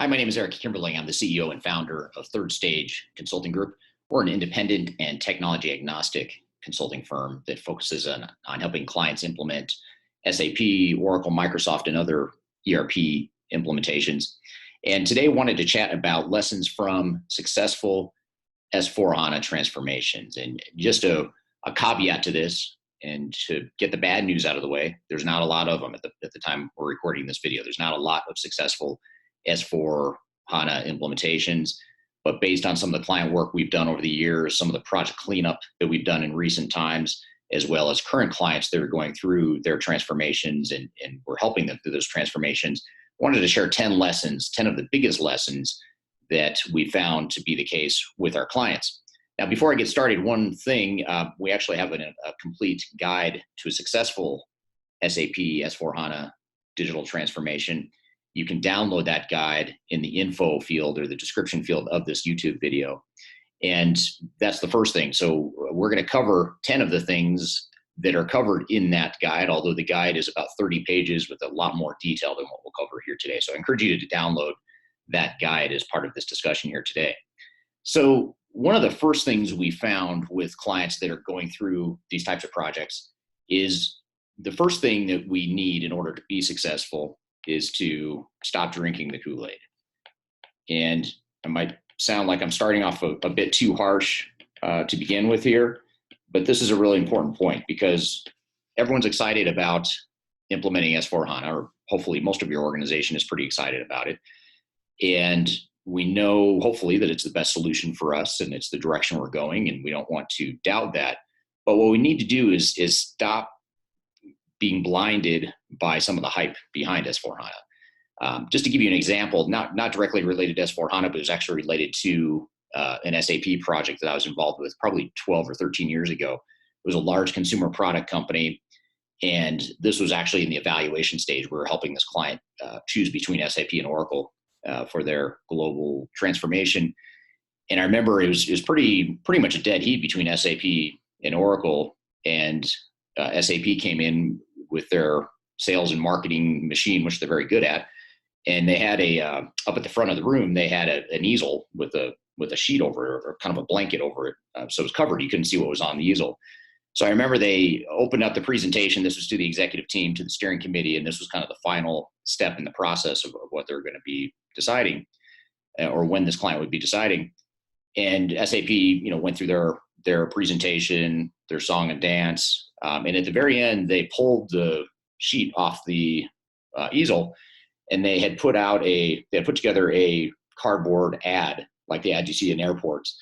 Hi, my name is Eric Kimberling. I'm the CEO and founder of Third Stage Consulting Group. We're an independent and technology agnostic consulting firm that focuses on helping clients implement SAP, Oracle, Microsoft, and other ERP implementations. And today I wanted to chat about lessons from successful S4HANA transformations. And just a caveat to this, and to get the bad news out of the way, there's not a lot of them at the time we're recording this video. There's not a lot of successful S4HANA implementations, but based on some of the client work we've done over the years, some of the project cleanup that we've done in recent times, as well as current clients that are going through their transformations and we're helping them through those transformations, I wanted to share 10 lessons, 10 of the biggest lessons that we found to be the case with our clients. Now, before I get started, one thing, we actually have a complete guide to a successful SAP S4HANA digital transformation. You can download that guide in the info field or the description field of this YouTube video. And that's the first thing. So we're going to cover 10 of the things that are covered in that guide, although the guide is about 30 pages with a lot more detail than what we'll cover here today. So I encourage you to download that guide as part of this discussion here today. So one of the first things we found with clients that are going through these types of projects is the first thing that we need in order to be successful is to stop drinking the KoolAid. And it might sound like I'm starting off a bit too harsh to begin with here, but this is a really important point because everyone's excited about implementing S4HANA, or hopefully most of your organization is pretty excited about it. And we know, hopefully, that it's the best solution for us and it's the direction we're going, and we don't want to doubt that. But what we need to do is stop being blinded by some of the hype behind S4HANA. Just to give you an example, not directly related to S4HANA, but it was actually related to an SAP project that I was involved with probably 12 or 13 years ago. It was a large consumer product company, and this was actually in the evaluation stage. We were helping this client choose between SAP and Oracle for their global transformation. And I remember it was pretty much a dead heat between SAP and Oracle, and SAP came in with their sales and marketing machine, which they're very good at. And they had up at the front of the room, they had an easel with a sheet over it, or kind of a blanket over it. So it was covered. You couldn't see what was on the easel. So I remember they opened up the presentation. This was to the executive team, to the steering committee, and this was kind of the final step in the process of what they're going to be deciding, or when this client would be deciding. And SAP, went through their presentation, their song and dance, and at the very end, they pulled the sheet off the easel, and they had put together a cardboard ad, like the ad you see in airports,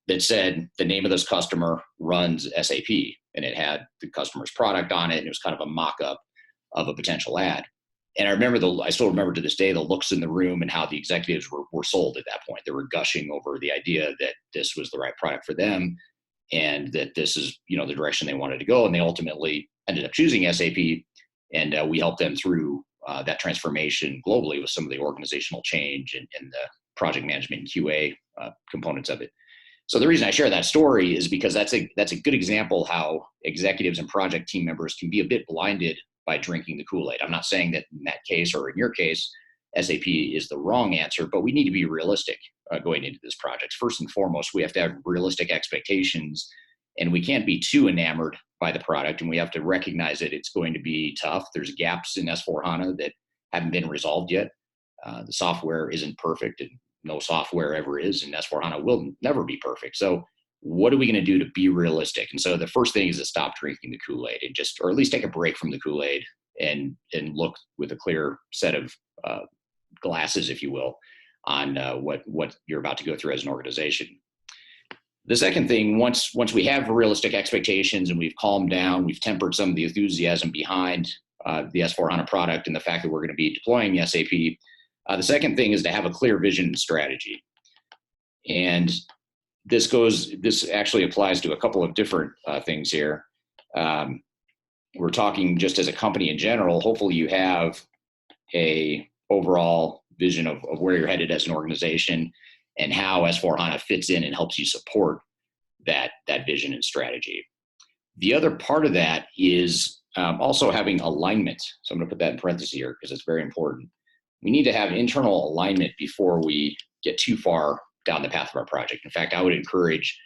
that said the name of this customer runs SAP, and it had the customer's product on it, and it was kind of a mock-up of a potential ad. And I still remember to this day the looks in the room and how the executives were sold at that point. They were gushing over the idea that this was the right product for them, and that this is the direction they wanted to go. And they ultimately ended up choosing SAP, and we helped them through that transformation globally with some of the organizational change and the project management and QA components of it. So the reason I share that story is because that's a good example how executives and project team members can be a bit blinded by drinking the KoolAid. I'm not saying that in that case, or in your case, SAP is the wrong answer, but we need to be realistic going into this project. First and foremost, we have to have realistic expectations, and we can't be too enamored by the product, and we have to recognize that it's going to be tough. There's gaps in S4HANA that haven't been resolved yet. The software isn't perfect, and no software ever is, and S4HANA will never be perfect. So what are we going to do to be realistic? And so the first thing is to stop drinking the KoolAid, and or at least take a break from the KoolAid and look with a clear set of glasses, if you will, on what you're about to go through as an organization. The second thing, once we have realistic expectations and we've calmed down, we've tempered some of the enthusiasm behind the S4HANA product and the fact that we're going to be deploying SAP, the second thing is to have a clear vision and strategy. And this actually applies to a couple of different things here. We're talking just as a company in general. Hopefully you have a overall vision of where you're headed as an organization and how S4HANA fits in and helps you support that vision and strategy. The other part of that is also having alignment. So I'm going to put that in parentheses here because it's very important. we need to have internal alignment before we get too far down the path of our project. In fact, I would encourage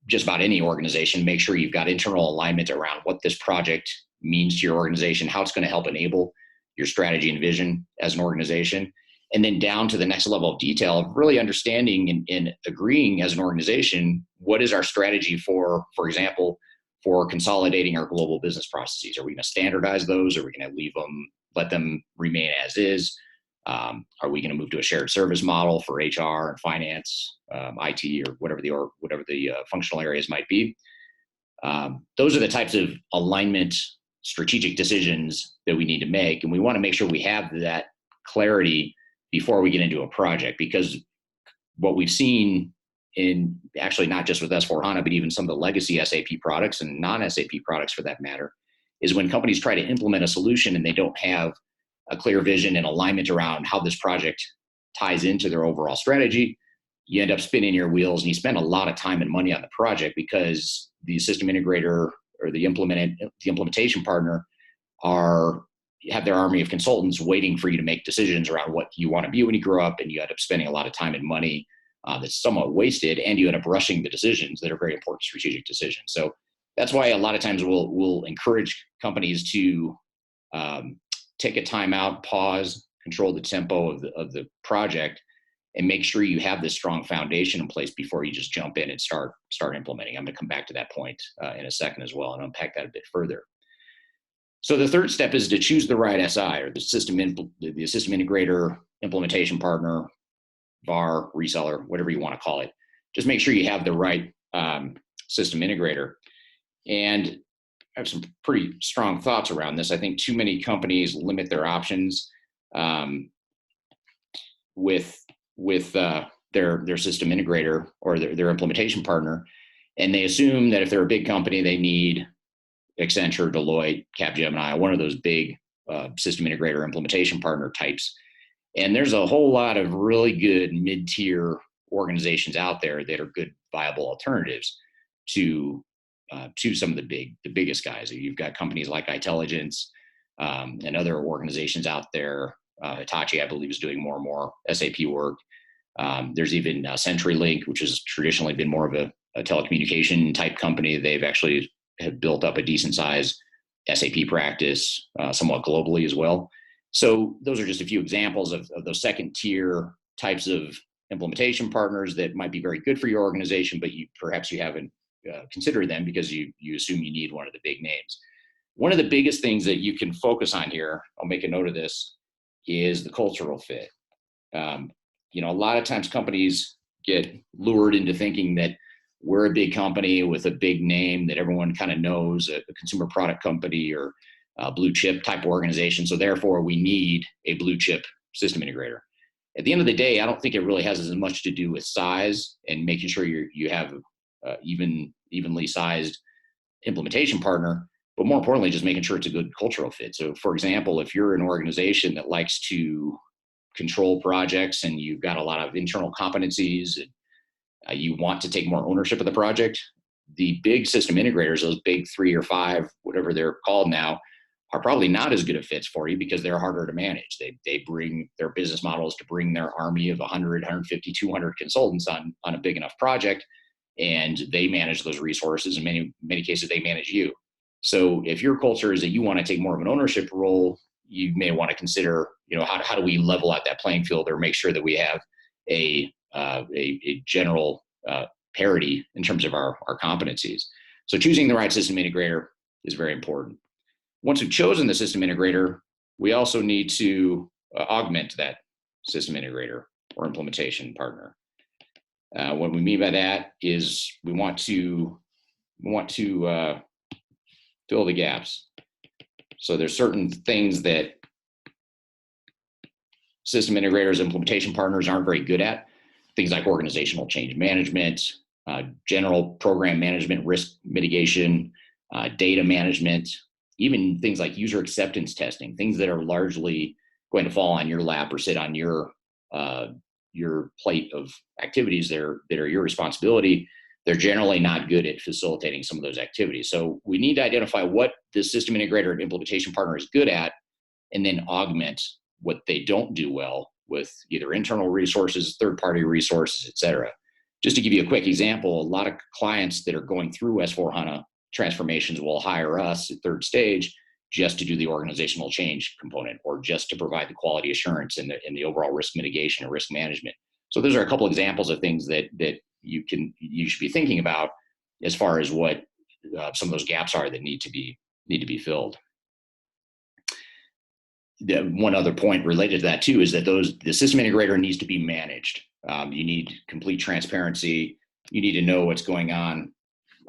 just about any organization, make sure you've got internal alignment around what this project means to your organization, how it's going to help enable your strategy and vision as an organization, and then down to the next level of detail of really understanding and agreeing as an organization, what is our strategy for example, for consolidating our global business processes? Are we going to standardize those? Are we going to let them remain as is? Are we going to move to a shared service model for HR and finance, IT, or whatever the functional areas might be? Those are the types of alignment, strategic decisions that we need to make, and we want to make sure we have that clarity before we get into a project, because what we've seen in actually not just with S4HANA, but even some of the legacy SAP products and non-SAP products for that matter, is when companies try to implement a solution and they don't have a clear vision and alignment around how this project ties into their overall strategy, you end up spinning your wheels and you spend a lot of time and money on the project because the system integrator or the implementation partner have their army of consultants waiting for you to make decisions around what you want to be when you grow up, and you end up spending a lot of time and money that's somewhat wasted, and you end up rushing the decisions that are very important strategic decisions. So that's why a lot of times we'll encourage companies to take a time out, pause, control the tempo of the project, and make sure you have this strong foundation in place before you just jump in and start implementing. I'm going to come back to that point in a second as well and unpack that a bit further. So the third step is to choose the right SI, or the system integrator, implementation partner, VAR, reseller, whatever you want to call it. Just make sure you have the right system integrator. And I have some pretty strong thoughts around this. I think too many companies limit their options with their system integrator or their implementation partner, and they assume that if they're a big company, they need Accenture, Deloitte, Capgemini, one of those big system integrator implementation partner types. And there's a whole lot of really good mid-tier organizations out there that are good, viable alternatives to some of the biggest guys. You've got companies like Intelligence and other organizations out there. Hitachi, I believe, is doing more and more SAP work. There's even CenturyLink, which has traditionally been more of a telecommunication type company. They've actually have built up a decent sized SAP practice somewhat globally as well. So those are just a few examples of those second tier types of implementation partners that might be very good for your organization, but perhaps you haven't considered them because you assume you need one of the big names. One of the biggest things that you can focus on here, I'll make a note of this, is the cultural fit. A lot of times companies get lured into thinking that we're a big company with a big name that everyone kind of knows, a consumer product company or a blue chip type organization. So therefore we need a blue chip system integrator. At the end of the day, I don't think it really has as much to do with size and making sure you have evenly sized implementation partner, but more importantly, just making sure it's a good cultural fit. So for example, if you're an organization that likes to control projects and you've got a lot of internal competencies and you want to take more ownership of the project, the big system integrators, those big 3 or 5, whatever they're called now, are probably not as good of fits for you because they're harder to manage. They bring their business models to bring their army of 100, 150, 200 consultants on a big enough project, and they manage those resources. In many cases, they manage you. So if your culture is that you want to take more of an ownership role, you may want to consider, how do we level out that playing field or make sure that we have a general parity in terms of our competencies. So choosing the right system integrator is very important. Once we've chosen the system integrator, we also need to augment that system integrator or implementation partner. What we mean by that is we want to fill the gaps. So there's certain things that system integrators, implementation partners aren't very good at. Things like organizational change management, general program management, risk mitigation, data management, even things like user acceptance testing, things that are largely going to fall on your lap or sit on your plate of activities that are your responsibility. They're generally not good at facilitating some of those activities. So we need to identify what the system integrator and implementation partner is good at, and then augment what they don't do well with either internal resources, third-party resources, et cetera. Just to give you a quick example, a lot of clients that are going through S4HANA transformations will hire us at third stage just to do the organizational change component, or just to provide the quality assurance and the overall risk mitigation and risk management. So those are a couple examples of things that you should be thinking about as far as what some of those gaps are that need to be filled. One other point related to that too is that the system integrator needs to be managed. You need complete transparency. You need to know what's going on,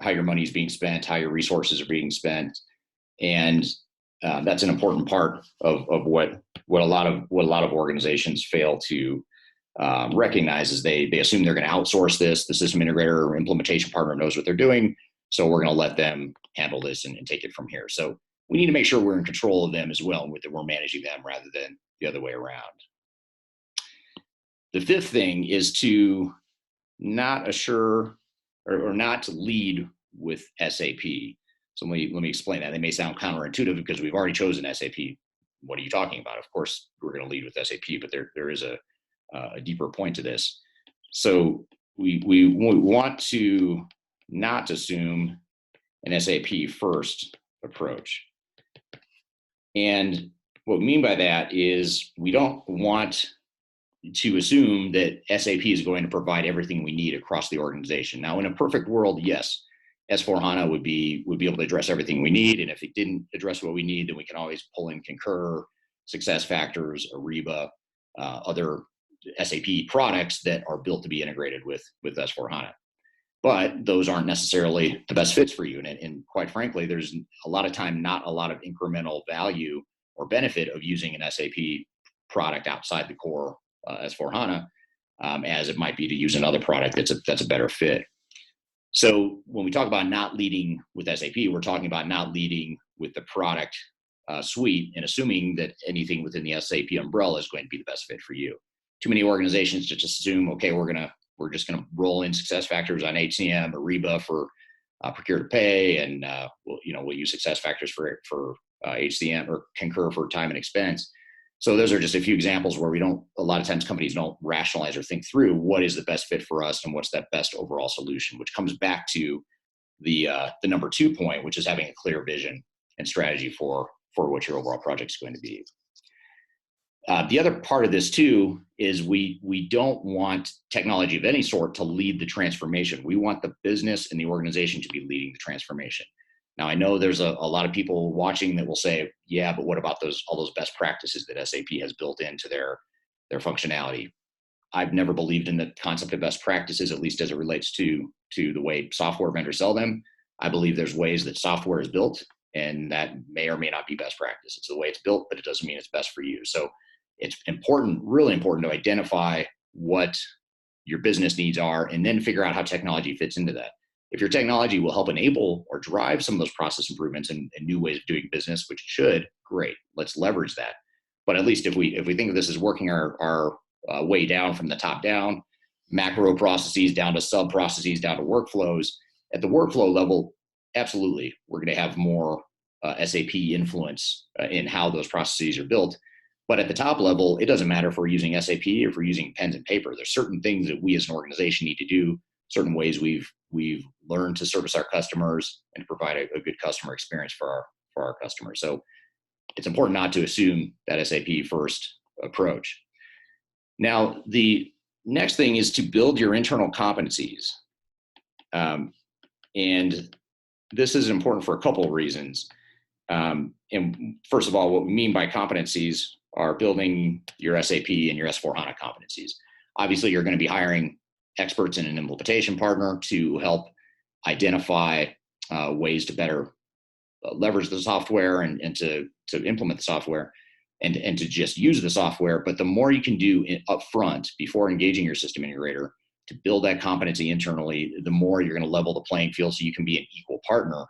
how your money is being spent, how your resources are being spent, and that's an important part of what a lot of organizations fail to recognize. Is they assume they're going to outsource this. The system integrator or implementation partner knows what they're doing, so we're going to let them handle this and take it from here. So we need to make sure we're in control of them as well, that we're managing them rather than the other way around. The fifth thing is to not assure or not to lead with SAP. So let me explain that. They may sound counterintuitive because we've already chosen SAP. What are you talking about? Of course, we're going to lead with SAP, but there is a deeper point to this. So we want to not assume an SAP first approach. And what we mean by that is we don't want to assume that SAP is going to provide everything we need across the organization. Now, in a perfect world, yes, S4HANA would be able to address everything we need. And if it didn't address what we need, then we can always pull in Concur, SuccessFactors, Ariba, other SAP products that are built to be integrated with S4HANA. But those aren't necessarily the best fits for you. And quite frankly, there's a lot of time, not a lot of incremental value or benefit of using an SAP product outside the core S4HANA, as it might be to use another product that's a better fit. So when we talk about not leading with SAP, we're talking about not leading with the product suite and assuming that anything within the SAP umbrella is going to be the best fit for you. Too many organizations just assume, okay, we're just going to roll in SuccessFactors on HCM, Ariba for procure to pay, and we'll use SuccessFactors for HCM or Concur for time and expense. So those are just a few examples where a lot of times companies don't rationalize or think through what is the best fit for us and what's that best overall solution, which comes back to the number 2 point, which is having a clear vision and strategy for what your overall project is going to be. The other part of this too is we don't want technology of any sort to lead the transformation. We want the business and the organization to be leading the transformation. Now, I know there's a lot of people watching that will say, yeah, but what about all those best practices that SAP has built into their functionality? I've never believed in the concept of best practices, at least as it relates to the way software vendors sell them. I believe there's ways that software is built, and that may or may not be best practice. It's the way it's built, but it doesn't mean it's best for you. So it's important, really important, to identify what your business needs are and then figure out how technology fits into that. If your technology will help enable or drive some of those process improvements and new ways of doing business, which it should, great, let's leverage that. But at least if we think of this as working our way down from the top down, macro processes down to sub processes, down to workflows, at the workflow level, absolutely, we're going to have more SAP influence in how those processes are built. But at the top level, it doesn't matter if we're using SAP or if we're using pens and paper. There's certain things that we as an organization need to do, certain ways we've learned to service our customers and to provide a good customer experience for our customers. So it's important not to assume that SAP first approach. Now, the next thing is to build your internal competencies. And this is important for a couple of reasons. And first of all, what we mean by competencies are building your SAP and your S4HANA competencies. Obviously, you're going to be hiring experts in an implementation partner to help identify ways to better leverage the software and to implement the software and to just use the software. But the more you can do up front before engaging your system integrator to build that competency internally, the more you're going to level the playing field so you can be an equal partner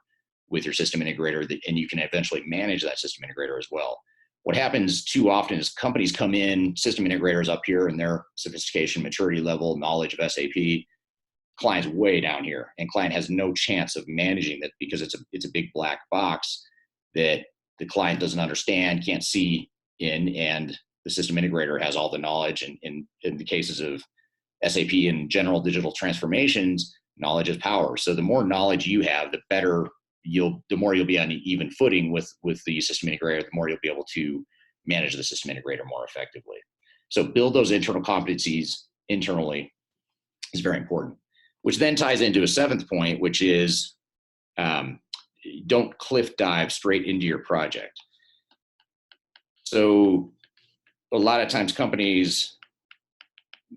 with your system integrator, and you can eventually manage that system integrator as well. What happens too often is companies come in, system integrators up here in their sophistication, maturity level, knowledge of SAP, client's way down here, and client has no chance of managing that because it's a big black box that the client doesn't understand, can't see in, and the system integrator has all the knowledge. And in the cases of SAP and general digital transformations, knowledge is power. So the more knowledge you have, the better the more you'll be on an even footing with the system integrator, the more you'll be able to manage the system integrator more effectively. So build those internal competencies internally is very important, which then ties into a seventh point, which is don't cliff dive straight into your project. So a lot of times companies,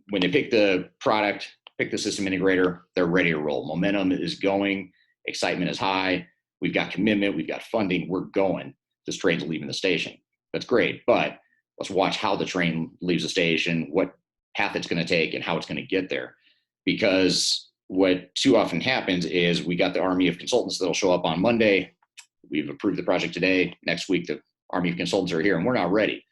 when they pick the product, pick the system integrator, they're ready to roll. Momentum is going, excitement is high, we've got commitment, we've got funding, we're going. This train's leaving the station. That's great, but let's watch how the train leaves the station, what path it's going to take, and how it's going to get there. Because what too often happens is we got the army of consultants that'll show up on Monday. We've approved the project today. Next week, the army of consultants are here, and we're not ready.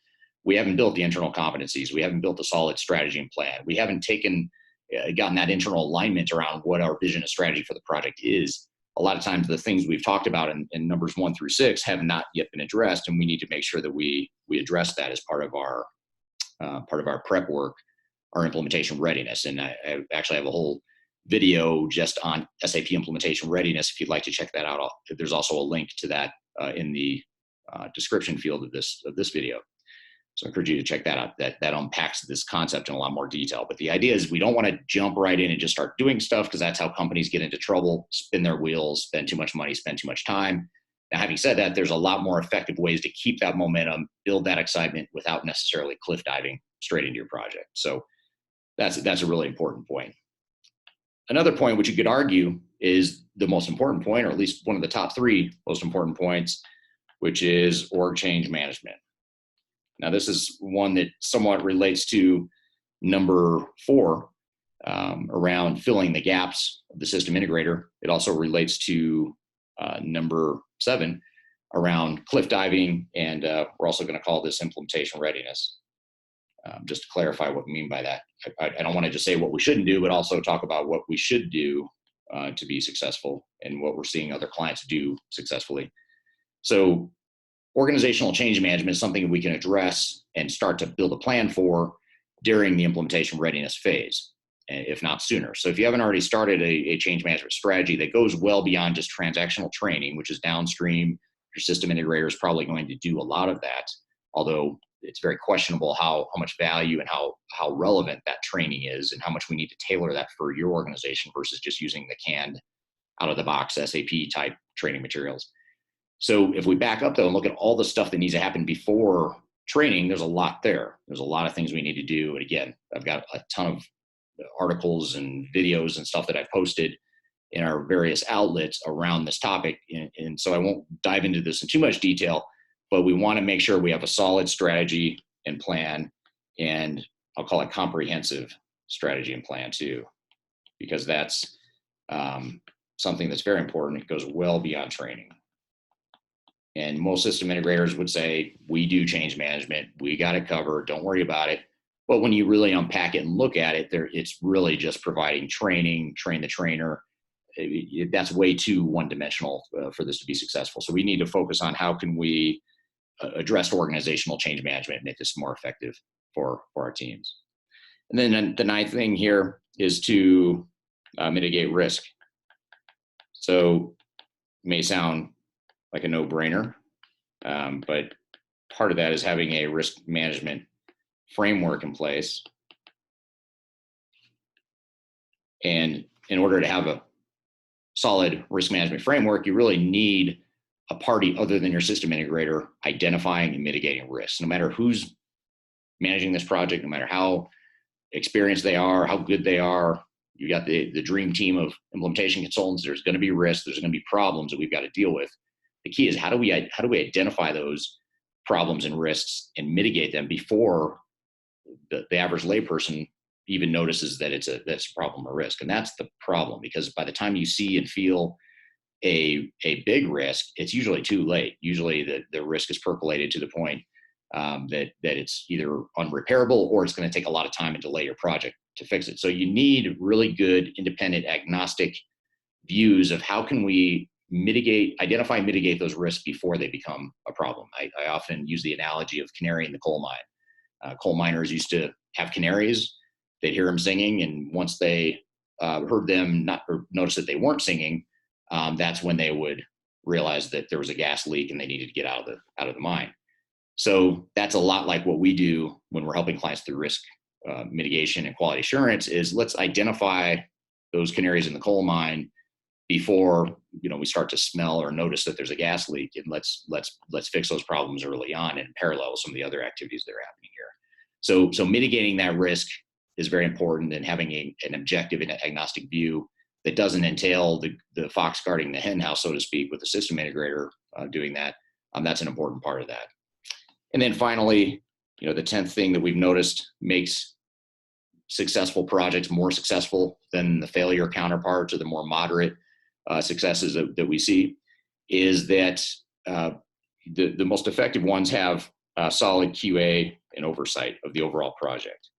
We haven't built the internal competencies. We haven't built a solid strategy and plan. We haven't gotten that internal alignment around what our vision and strategy for the project is. A lot of times the things we've talked about in numbers 1 through 6 have not yet been addressed, and we need to make sure that we address that as part of our prep work, our implementation readiness. And I actually have a whole video just on SAP implementation readiness. If you'd like to check that out, there's also a link to that in the description field of this video. So I encourage you to check that out. That unpacks this concept in a lot more detail. But the idea is we don't want to jump right in and just start doing stuff, because that's how companies get into trouble, spin their wheels, spend too much money, spend too much time. Now, having said that, there's a lot more effective ways to keep that momentum, build that excitement without necessarily cliff diving straight into your project. So that's a really important point. Another point, which you could argue is the most important point, or at least one of the top 3 most important points, which is org change management. Now, this is one that somewhat relates to number 4, around filling the gaps of the system integrator. It also relates to number 7 around cliff diving, and we're also going to call this implementation readiness. Just to clarify what we mean by that. I don't want to just say what we shouldn't do, but also talk about what we should do to be successful and what we're seeing other clients do successfully. So organizational change management is something that we can address and start to build a plan for during the implementation readiness phase, if not sooner. So if you haven't already started a change management strategy that goes well beyond just transactional training, which is downstream, your system integrator is probably going to do a lot of that, although it's very questionable how much value and how relevant that training is, and how much we need to tailor that for your organization versus just using the canned out of the box SAP type training materials. So if we back up though and look at all the stuff that needs to happen before training, there's a lot there. There's a lot of things we need to do. And again, I've got a ton of articles and videos and stuff that I've posted in our various outlets around this topic. And so I won't dive into this in too much detail, but we want to make sure we have a solid strategy and plan, and I'll call it comprehensive strategy and plan too, because that's something that's very important. It goes well beyond training. And most system integrators would say, we do change management, we got it covered, don't worry about it. But when you really unpack it and look at it, it's really just providing training, train the trainer. That's way too one-dimensional for this to be successful. So we need to focus on how can we address organizational change management and make this more effective for our teams. And then the 9th thing here is to mitigate risk. So it may sound like a no-brainer, but part of that is having a risk management framework in place. And in order to have a solid risk management framework, you really need a party other than your system integrator identifying and mitigating risks. No matter who's managing this project, no matter how experienced they are, how good they are, you got the dream team of implementation consultants. There's going to be risks. There's going to be problems that we've got to deal with. The key is how do we identify those problems and risks and mitigate them before the average layperson even notices that that's a problem or risk. And that's the problem, because by the time you see and feel a big risk, it's usually too late. Usually the risk is percolated to the point that it's either unrepairable or it's going to take a lot of time and delay your project to fix it. So you need really good, independent, agnostic views of how can we identify and mitigate those risks before they become a problem. I often use the analogy of canary in the coal mine. Coal miners used to have canaries. They'd hear them singing, and once they heard them not or noticed that they weren't singing, that's when they would realize that there was a gas leak and they needed to get out of the mine. So that's a lot like what we do when we're helping clients through risk mitigation and quality assurance. Is let's identify those canaries in the coal mine before we start to smell or notice that there's a gas leak, and let's fix those problems early on and parallel some of the other activities that are happening here. So mitigating that risk is very important, and having an objective and agnostic view that doesn't entail the fox guarding the hen house, so to speak, with the system integrator doing that. That's an important part of that. And then finally, the 10th thing that we've noticed makes successful projects more successful than the failure counterparts or the more moderate successes that we see is that the most effective ones have solid QA and oversight of the overall project,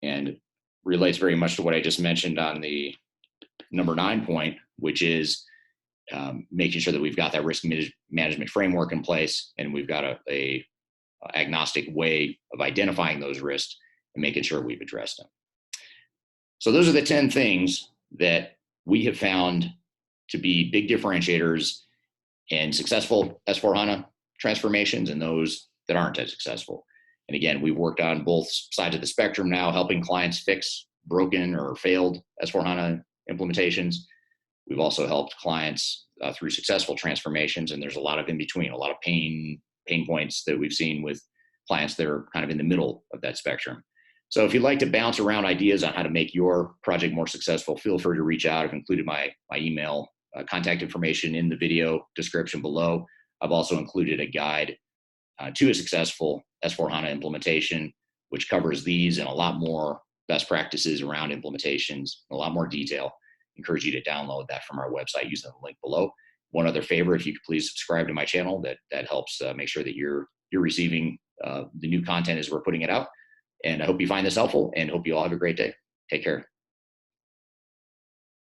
and relates very much to what I just mentioned on the number 9 point, which is making sure that we've got that risk management framework in place, and we've got a agnostic way of identifying those risks and making sure we've addressed them. So those are the 10 things that we have found to be big differentiators in successful S4HANA transformations and those that aren't as successful. And again, we've worked on both sides of the spectrum now, helping clients fix broken or failed S4HANA implementations. We've also helped clients through successful transformations, and there's a lot of in between, a lot of pain points that we've seen with clients that are kind of in the middle of that spectrum. So if you'd like to bounce around ideas on how to make your project more successful, feel free to reach out. I've included my email contact information in the video description below. I've also included a guide to a successful S4HANA implementation, which covers these and a lot more best practices around implementations, a lot more detail. I encourage you to download that from our website using the link below. One other favor, if you could please subscribe to my channel, that helps make sure that you're receiving the new content as we're putting it out. And I hope you find this helpful, and hope you all have a great day. Take care.